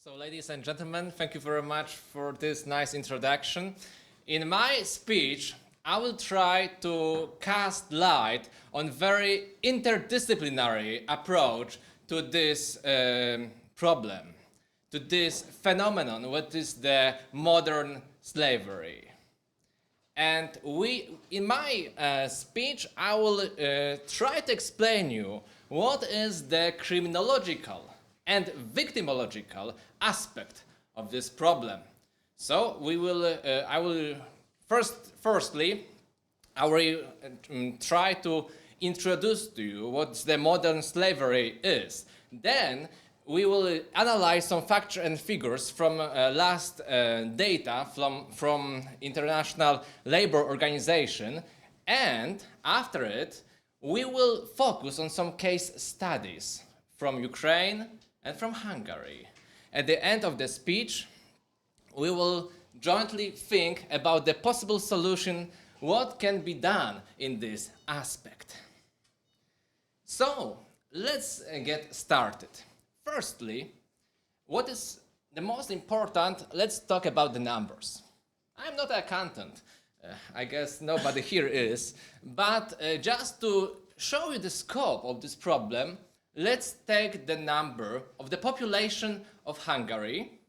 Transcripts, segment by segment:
So, ladies and gentlemen, thank you very much for this nice introduction. In my speech, I will try to cast light on very interdisciplinary approach to this problem, to this phenomenon, what is the modern slavery. And in my speech, I will try to explain you what is the criminological and victimological aspect of this problem. So firstly, I will try to introduce to you what the modern slavery is. Then we will analyze some facts and figures from last data from International Labour Organization, and after it, we will focus on some case studies from Ukraine and from Hungary. At the end of the speech, we will jointly think about the possible solution, what can be done in this aspect. So, let's get started. Firstly, what is the most important? Let's talk about the numbers. I'm not an accountant. I guess nobody here is. But just to show you the scope of this problem, let's take the number of the population of Hungary.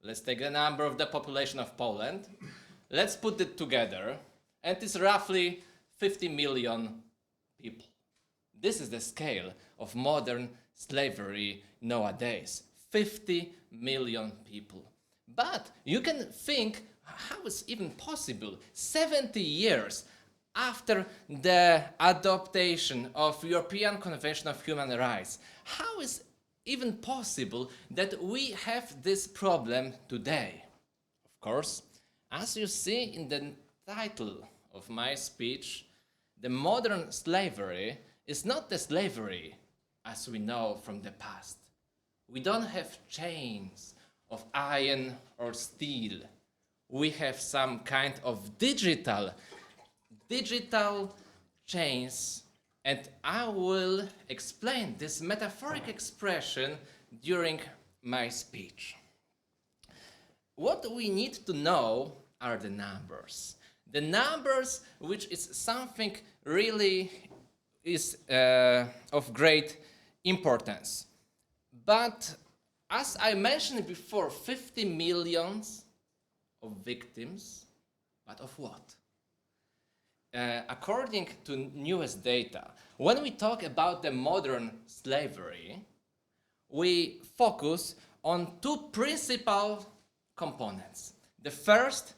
Let's take the number of the population of Poland. Let's put it together, and it's roughly 50 million people. This is the scale of modern slavery nowadays. 50 million people. But you can think, how is it even possible? 70 years after the adoption of European Convention of Human Rights, how is even possible that we have this problem today? Of course, as you see in the title of my speech, the modern slavery is not the slavery as we know from the past. We don't have chains of iron or steel. We have some kind of digital chains, and I will explain this metaphoric expression during my speech. What we need to know are the numbers. The numbers, which is something really is of great importance. But as I mentioned before, 50 millions of victims, but of what? According to newest data, when we talk about the modern slavery, we focus on two principal components. The first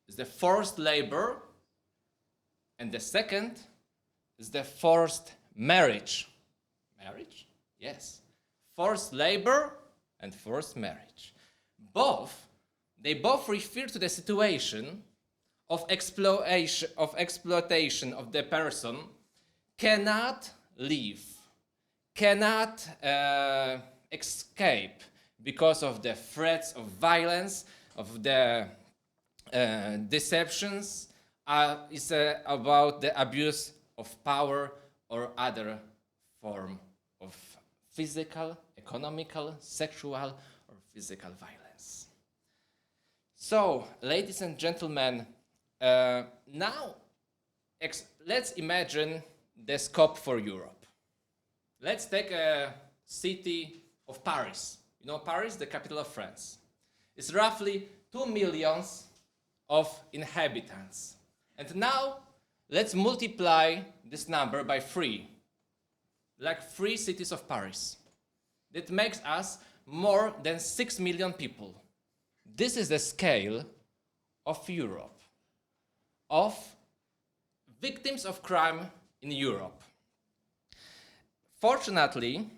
is the forced labor, and the second is the forced marriage. Marriage? Yes. Forced labor and forced marriage. They both refer to the situation of exploitation of the person cannot leave, cannot escape because of the threats of violence, of the deceptions, is about the abuse of power or other form of physical, economical, sexual, or physical violence. So, ladies and gentlemen, now let's imagine the scope for Europe. Let's take a city of Paris. You know Paris, the capital of France. It's roughly 2 million of inhabitants. And now let's multiply this number by 3, like 3 cities of Paris. That makes us more than 6 million people. This is the scale of Europe, of victims of crime in Europe. Fortunately,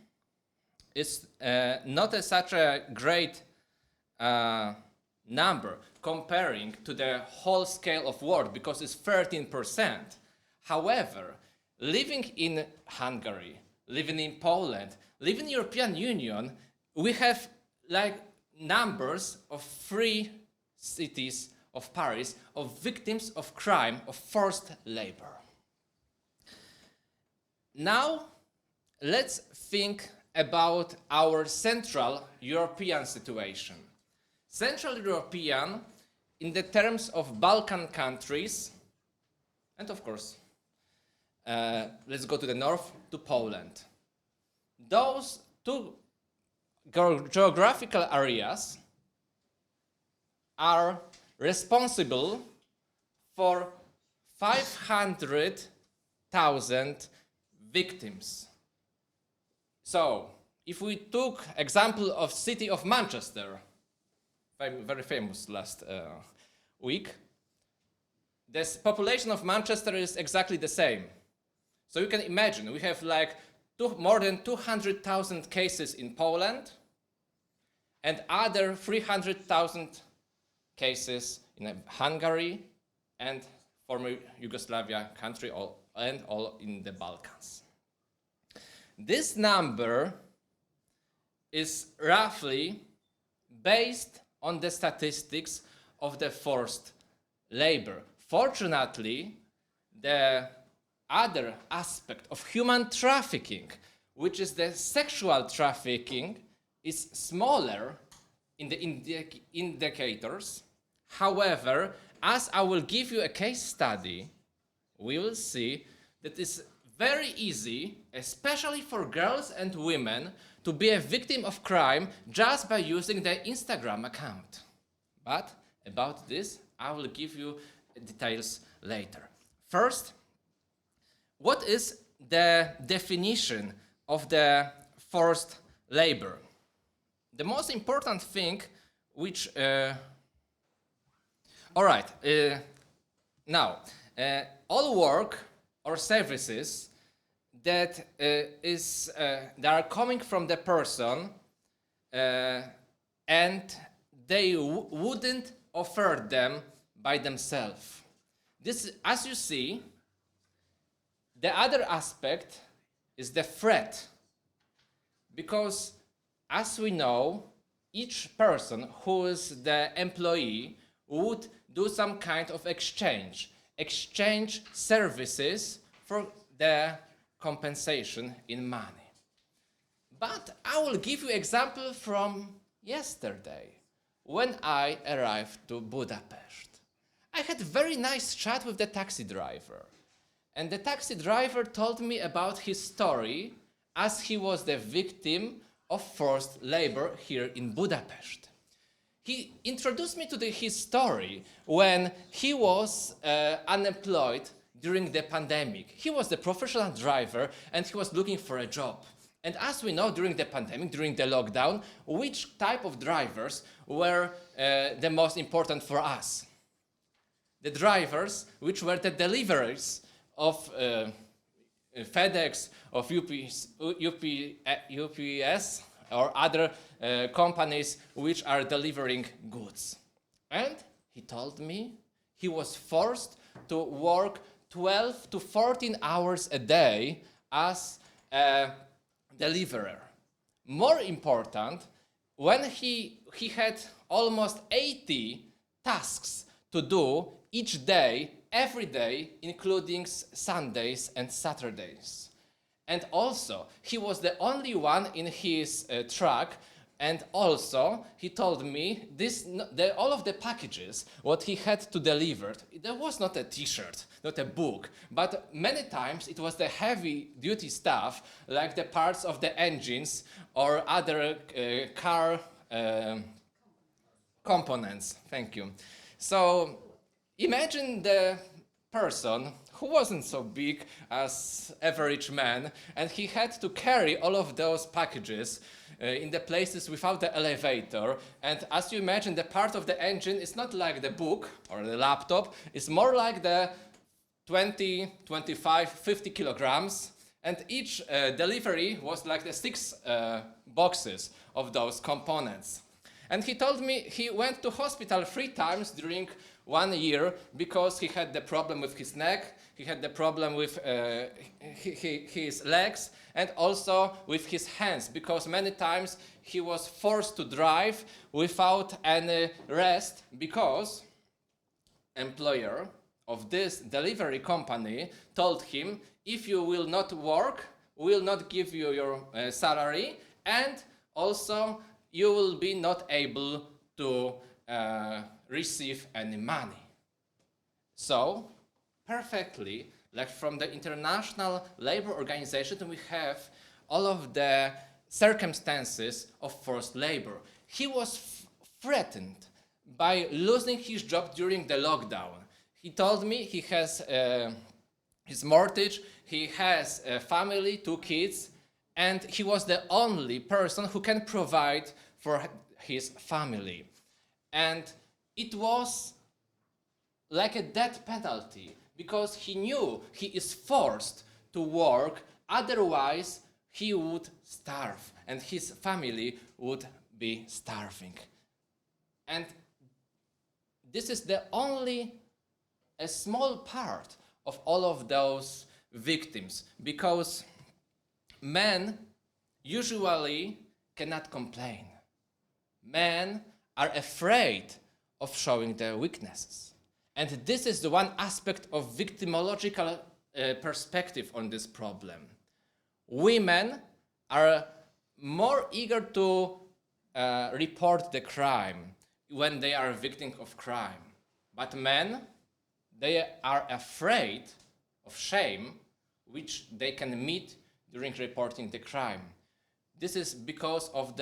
it's not such a great number comparing to the whole scale of world, because it's 13%. However, living in Hungary, living in Poland, living in the European Union, we have like numbers of 3 cities of Paris of victims of crime, of forced labor. Now, let's think about our Central European situation. Central European in the terms of Balkan countries, and of course, let's go to the north, to Poland. Those two geographical areas are responsible for 500,000 victims. So, if we took example of city of Manchester, very famous last week, the population of Manchester is exactly the same. So you can imagine, we have like more than 200,000 cases in Poland and other 300,000 cases in Hungary and former Yugoslavia country and all in the Balkans. This number is roughly based on the statistics of the forced labor. Fortunately, the other aspect of human trafficking, which is the sexual trafficking, is smaller in the indicators. However, as I will give you a case study, we will see that it's very easy, especially for girls and women, to be a victim of crime just by using their Instagram account. But about this, I will give you details later. First, what is the definition of the forced labor? The most important thing which... all work or services that are coming from the person and they wouldn't offer them by themselves. This, as you see, the other aspect is the threat, because as we know, each person who is the employee would do some kind of exchange services for the compensation in money. But I will give you example from yesterday when I arrived to Budapest. I had a very nice chat with the taxi driver. And the taxi driver told me about his story as he was the victim of forced labor here in Budapest. He introduced me to his story when he was unemployed during the pandemic. He was the professional driver and he was looking for a job. And as we know, during the pandemic, during the lockdown, which type of drivers were the most important for us? The drivers which were the deliverers of FedEx, of UPS, or other companies which are delivering goods. And he told me he was forced to work 12 to 14 hours a day as a deliverer. More important, when he had almost 80 tasks to do each day, every day, including Sundays and Saturdays. And also, he was the only one in his truck, and also, he told me, all of the packages, what he had to deliver, there was not a t-shirt, not a book, but many times it was the heavy-duty stuff, like the parts of the engines or other car components. Thank you. So, imagine the person who wasn't so big as average man, and he had to carry all of those packages in the places without the elevator. And as you imagine, the part of the engine is not like the book or the laptop, it's more like the 20, 25, 50 kilograms. And each delivery was like the 6 boxes of those components. And he told me he went to hospital 3 times during 1 year because he had the problem with his neck, he had the problem with his legs, and also with his hands, because many times he was forced to drive without any rest, because employer of this delivery company told him, if you will not work, will not give you your salary, and also you will be not able to receive any money. So, perfectly, like from the International Labour Organization, we have all of the circumstances of forced labor. He was threatened by losing his job during the lockdown. He told me he has his mortgage, he has a family, 2 kids, and he was the only person who can provide for his family. And it was like a death penalty, because he knew he is forced to work, otherwise he would starve and his family would be starving. And this is the only a small part of all of those victims, because men usually cannot complain. Men are afraid of showing their weaknesses. And this is the one aspect of victimological perspective on this problem. Women are more eager to report the crime when they are victims of crime. But men, they are afraid of shame, which they can meet during reporting the crime. This is because of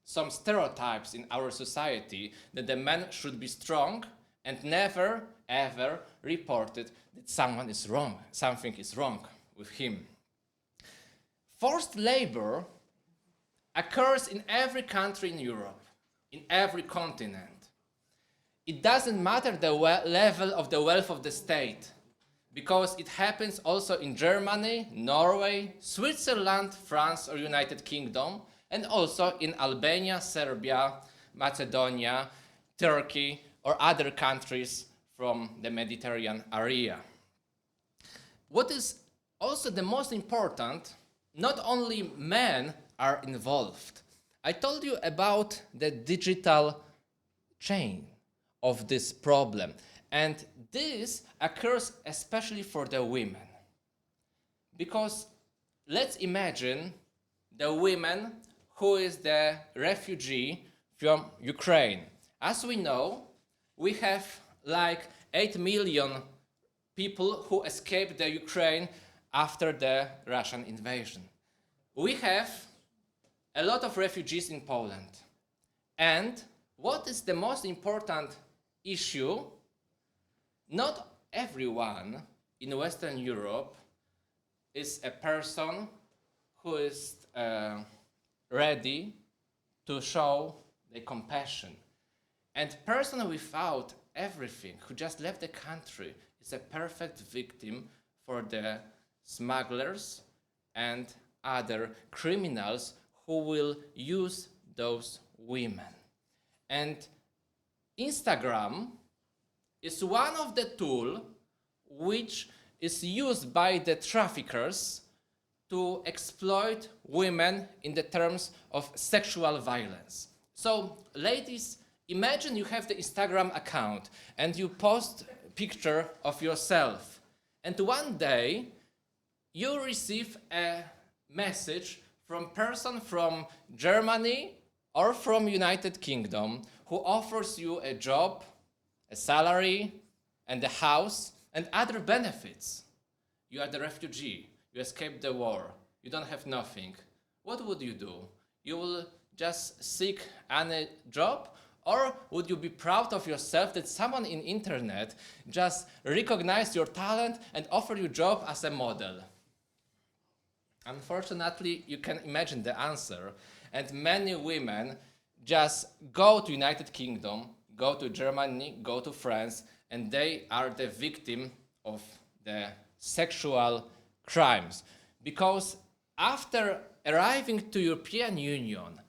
some stereotypes in our society that the man should be strong and never ever reported that something is wrong with him. Forced labor occurs in every country in Europe, in every continent. It doesn't matter the level of the wealth of the state, because it happens also in Germany, Norway, Switzerland, France, or United Kingdom, and also in Albania, Serbia, Macedonia, Turkey, or other countries from the Mediterranean area. What is also the most important, not only men are involved. I told you about the digital chain of this problem, and this occurs especially for the women. Because let's imagine the woman who is the refugee from Ukraine. As we know, we have like 8 million people who escaped the Ukraine after the Russian invasion. We have a lot of refugees in Poland. And what is the most important issue? Not everyone in Western Europe is a person who is ready to show the compassion. And person without everything, who just left the country, is a perfect victim for the smugglers and other criminals who will use those women. And Instagram is one of the tools which is used by the traffickers to exploit women in the terms of sexual violence. So, ladies, imagine you have the Instagram account and you post a picture of yourself, and one day you receive a message from person from Germany or from United Kingdom who offers you a job, a salary, and a house, and other benefits. You are the refugee, you escaped the war, you don't have nothing. What would you do? You will just seek any job? Or would you be proud of yourself that someone in internet just recognized your talent and offered you a job as a model? Unfortunately, you can imagine the answer, and many women just go to United Kingdom, go to Germany, go to France, and they are the victim of the sexual crimes. Because after arriving to European Union,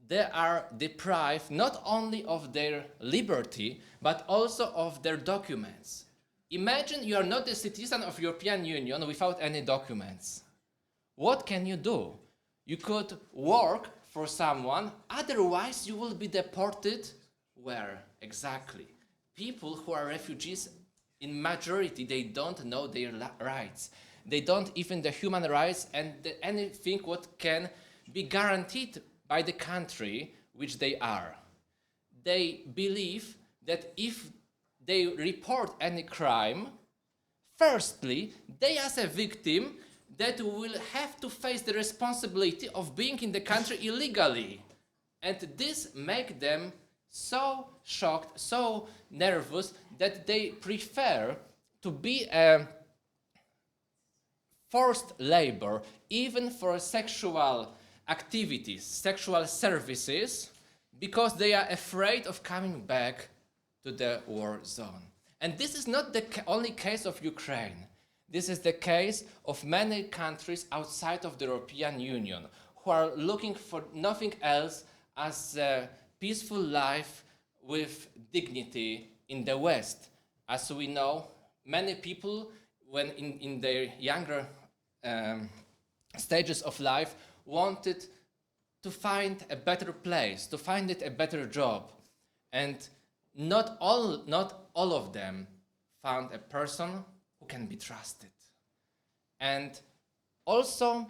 they are deprived not only of their liberty, but also of their documents. Imagine you are not a citizen of European Union without any documents. What can you do? You could work for someone, otherwise you will be deported. Where exactly? People who are refugees, in majority, they don't know their rights. They don't even the human rights and anything what can be guaranteed by the country which they are. They believe that if they report any crime, firstly, they as a victim that will have to face the responsibility of being in the country illegally. And this makes them so shocked, so nervous, that they prefer to be a forced labor, even for sexual activities, sexual services, because they are afraid of coming back to the war zone. And this is not the only case of Ukraine. This is the case of many countries outside of the European Union who are looking for nothing else as a peaceful life with dignity in the West. As we know, many people, when in their younger stages of life, wanted to find a better place, to find it a better job. And not all of them found a person who can be trusted. And also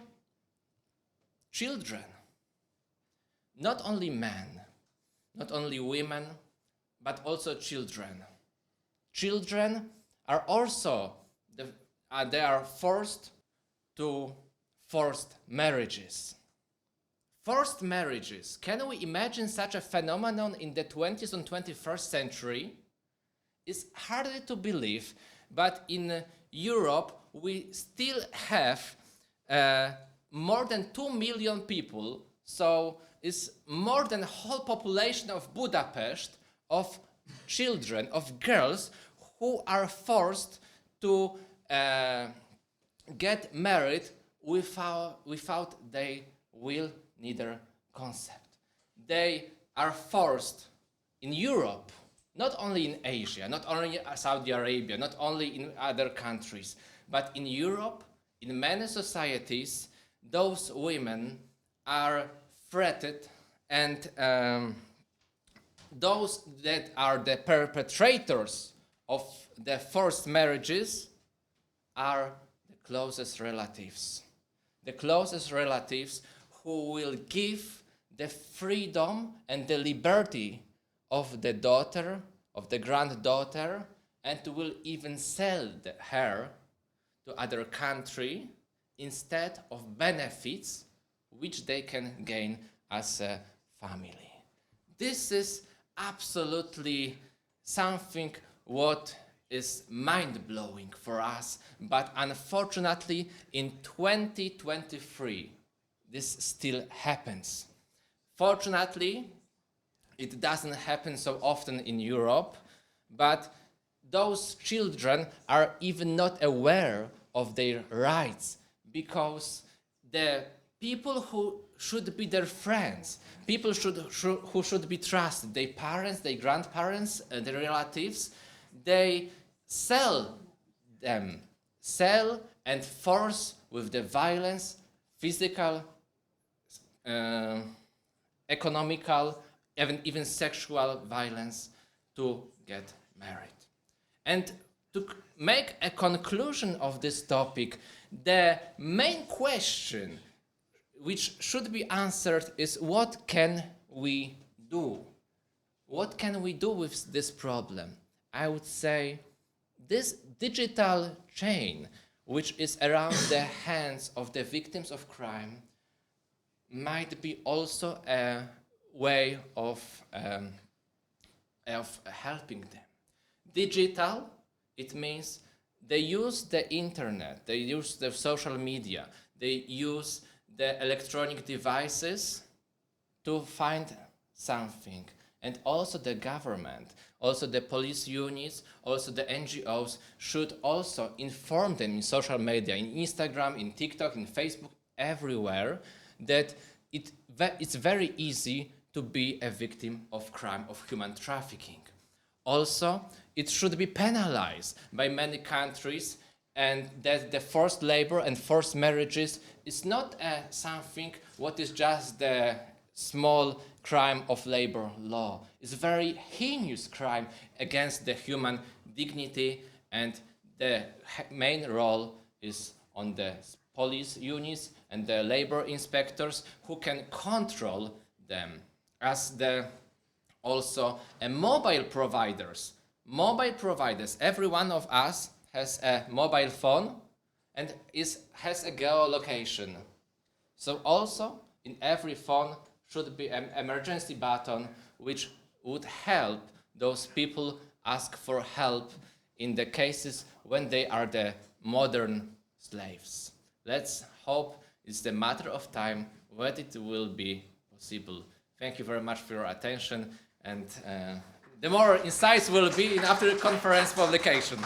children, not only men, not only women, but also children. Children are also, they are forced to forced marriages. Forced marriages. Can we imagine such a phenomenon in the 20th and 21st century? It's hardly to believe, but in Europe we still have more than 2 million people, so it's more than the whole population of Budapest, of children, of girls who are forced to get married without their will, neither concept. They are forced in Europe, not only in Asia, not only in Saudi Arabia, not only in other countries, but in Europe, in many societies, those women are threatened, and those that are the perpetrators of the forced marriages are the closest relatives. The closest relatives who will give the freedom and the liberty of the daughter, of the granddaughter, and will even sell her to other country instead of benefits which they can gain as a family. This is absolutely something what is mind-blowing for us, but unfortunately in 2023 this still happens. Fortunately, it doesn't happen so often in Europe, but those children are even not aware of their rights, because the people who should be their friends, people who should be trusted, their parents, their grandparents, their relatives, they sell them, sell and force with the violence, physical, economical, even sexual violence to get married. And to make a conclusion of this topic, the main question which should be answered is, what can we do? What can we do with this problem? I would say this digital chain, which is around the hands of the victims of crime, might be also a way of helping them. Digital, it means they use the internet, they use the social media, they use the electronic devices to find something. And also the government, also the police units, also the NGOs should also inform them in social media, in Instagram, in TikTok, in Facebook, everywhere, that it's very easy to be a victim of crime, of human trafficking. Also, it should be penalized by many countries, and that the forced labor and forced marriages is not something what is just the small crime of labor law. It's a very heinous crime against the human dignity, and the main role is on the police units and the labor inspectors who can control them, as the also mobile providers. Mobile providers, every one of us has a mobile phone and has a geolocation. So also in every phone should be an emergency button which would help those people ask for help in the cases when they are the modern slaves. Let's hope it's a matter of time when it will be possible. Thank you very much for your attention, and the more insights will be in after the conference publication.